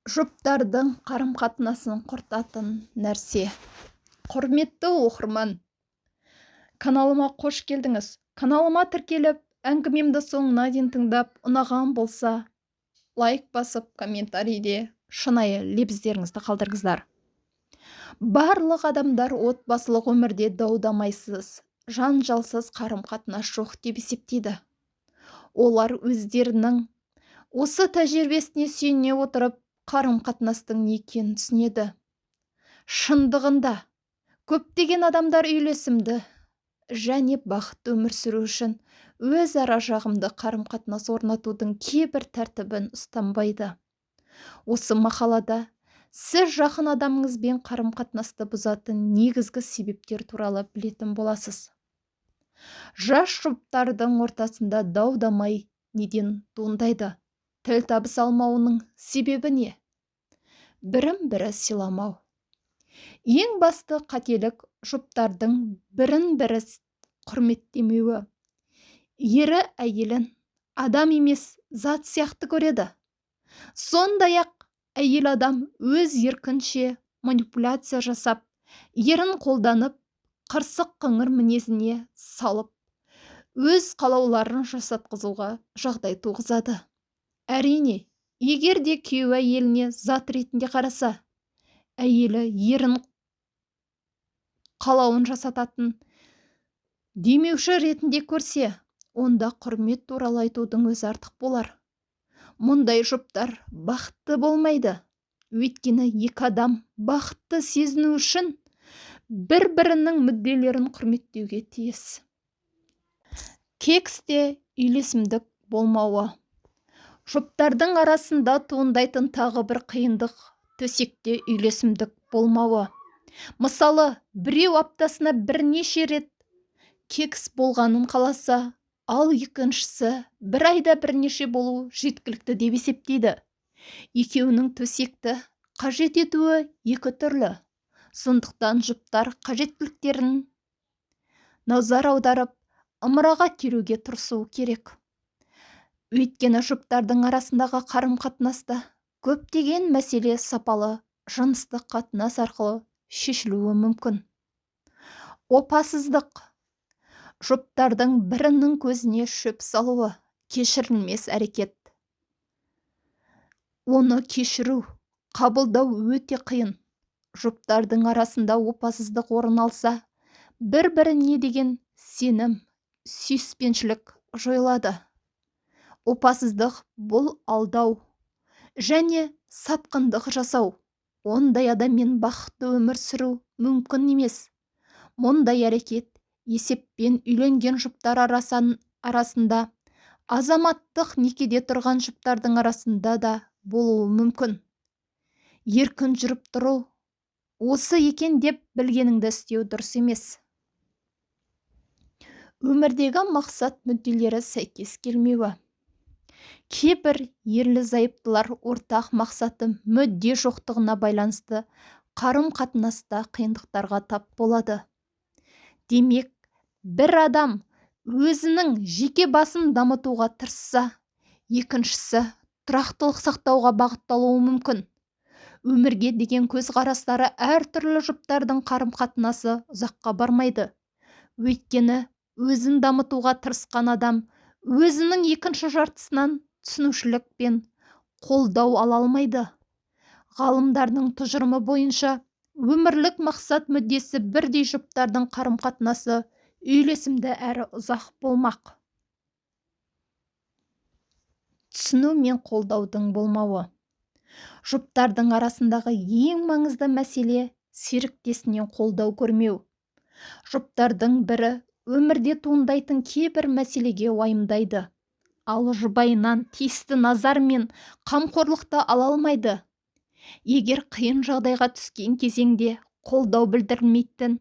жұптардың қарым-қатынасын құртатын нәрсе. Құрметті оқырман, каналыма қош келдіңіз. Каналыма тіркеліп, әңгімемді соңына дейін тыңдап, ұнаған болса, лайк басып, комментарийде шынайы лебіздеріңізді қалдырыңыздар. Барлық адамдар отбасылық өмірде дау-дамайсыз, жанжалсыз қарым-қатынас жоқ деп есептейді. Олар өздерінің осы тәжірибесіне сүйене отырып, қарым-қатынастың не екенін түсінеді. Шындығында, көптеген адамдар үйлесімді және бақытты өмір сүру үшін өзара жағымды қарым-қатынас орнатудың кейбір тәртібін ұстанбайды. Осы мақалада сіз жақын адамыңызбен қарым-қатынасты бұзатын негізгі себептер туралы білетін боласыз. Жас жұптардың ортасында дау-дамай неден туындайды? Тіл табыса алмауының себебі не? Бірін-бірі сыйламау. Ең басты қателік жұптардың бірін-бірі құрметтемеуі. Ері әйелін адам емес, зат сияқты көреді. Сондай-ақ әйел адам өз еркінше манипуляция жасап, ерін қолданып, қырсық қыңыр мінезіне салып, өз қалауларын жасатқызуға жағдай туғызады. Әрине, егер де күйеуі әйеліне зат ретінде қараса, әйелі ерін қалауын жасататын демеуші ретінде көрсе, онда құрмет туралы айтудың өзі артық болар. Мұндай жұптар бақытты болмайды. Өйткені екі адам бақытты сезіну үшін бір-бірінің мүдделерін құрметтеуге тиіс. Кексте үйлесімдік болмауы. Жұптардың арасында туындайтын тағы бір қиындық төсекте үйлесімдік болмауы. Мысалы, біреу аптасына бірнеше рет кекс болғанын қаласа, ал екіншісі бір айда бірнеше болу жеткілікті деп есептейді. Екеуінің төсекті қажет етуі екі түрлі. Сондықтан жұптар қажеттіліктерін назар аударып, ымыраға келуге тырысуы керек. Өйткені жұптардың арасындағы қарым-қатынаста көптеген мәселе сапалы жыныстық қатынас арқылы шешілуі мүмкін. Опасыздық. Жұптардың бірінің көзіне шөп салуы кешірілмес әрекет. Оны кешіру, қабылдау өте қиын. Жұптардың арасында опасыздық орын алса, бір-біріне деген сенім, сүйіспеншілік жойылады. Опасыздық бұл алдау және сатқындық жасау. Ондай адаммен бақытты өмір сүру мүмкін емес. Мұндай әрекет есеппен үйленген жұптар арасында, азаматтық некеде тұрған жұптардың арасында да болуы мүмкін. Еркін жүріп тұру осы екен деп білгеніңді істеу дұрыс емес. Өмірдегі мақсат мүдделері сәйкес келмеуі. Кейбір ерлі-зайыптылар ортақ мақсаты мүдде жоқтығына байланысты қарым-қатынаста қиындықтарға тап болады. Демек, бір адам өзінің жеке басын дамытуға тырысса, екіншісі тұрақтылық сақтауға бағытталуы мүмкін. Өмірге деген көзқарастары әртүрлі жұптардың қарым-қатынасы ұзаққа бармайды. Өйткені өзін дамытуға тырысқан адам өзінің екінші жартысынан түсінушілік пен қолдау ала алмайды. Ғалымдардың тұжырымы бойынша, өмірлік мақсат мүддесі бірдей жұптардың қарым-қатынасы үйлесімді әрі ұзақ болмақ. Түсіну мен қолдаудың болмауы. Жұптардың арасындағы ең маңызды мәселе серіктесінен қолдау көрмеу. Жұптардың бірі өмірде туындайтын кейбір мәселеге уайымдайды, ал жұбайынан тиісті назар мен қамқорлықты ала алмайды. Егер қиын жағдайға түскен кезеңде қолдау білдірілмейтін,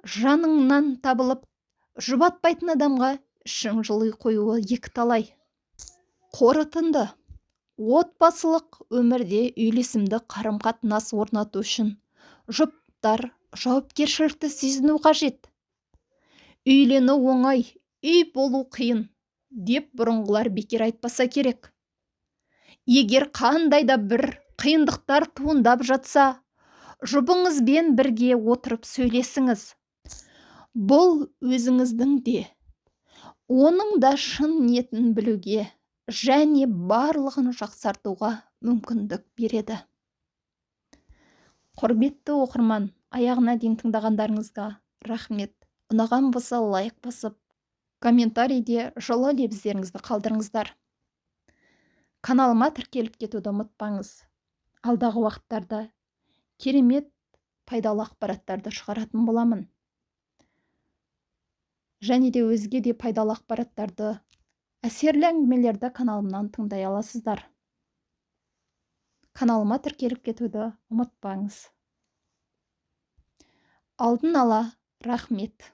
жаныңнан табылып, жұбатпайтын адамға ішің жыли қоюы екіталай. Қорытынды. Отбасылық өмірде үйлесімді қарым-қатынас орнату үшін жұптар жауапкершілікті сезіну қажет. Үйлену оңай, үй болу қиын деп бұрынғылар бекер айтпаса керек. Егер қандай да бір қиындықтар туындап жатса, жұбыңызбен бірге отырып сөйлесіңіз. Бұл өзіңіздің де, оның да шын ниетін білуге және барлығын жақсартуға мүмкіндік береді. Құрметті оқырман, аяғына дейін тыңдағандарыңызға рахмет. Ұнаған болса лайк басып, комментарийде жылы лебіздеріңізді қалдырыңыздар. Каналыма тіркеліп кетуді ұмытпаңыз. Алдағы уақыттарда керемет пайдалы ақпараттарды шығаратын боламын. Және де өзге де пайдалы ақпараттарды, әсерлі әңгімелерді каналымнан тыңдай аласыздар. Каналыма тіркеліп кетуді ұмытпаңыз. Алдын ала рахмет.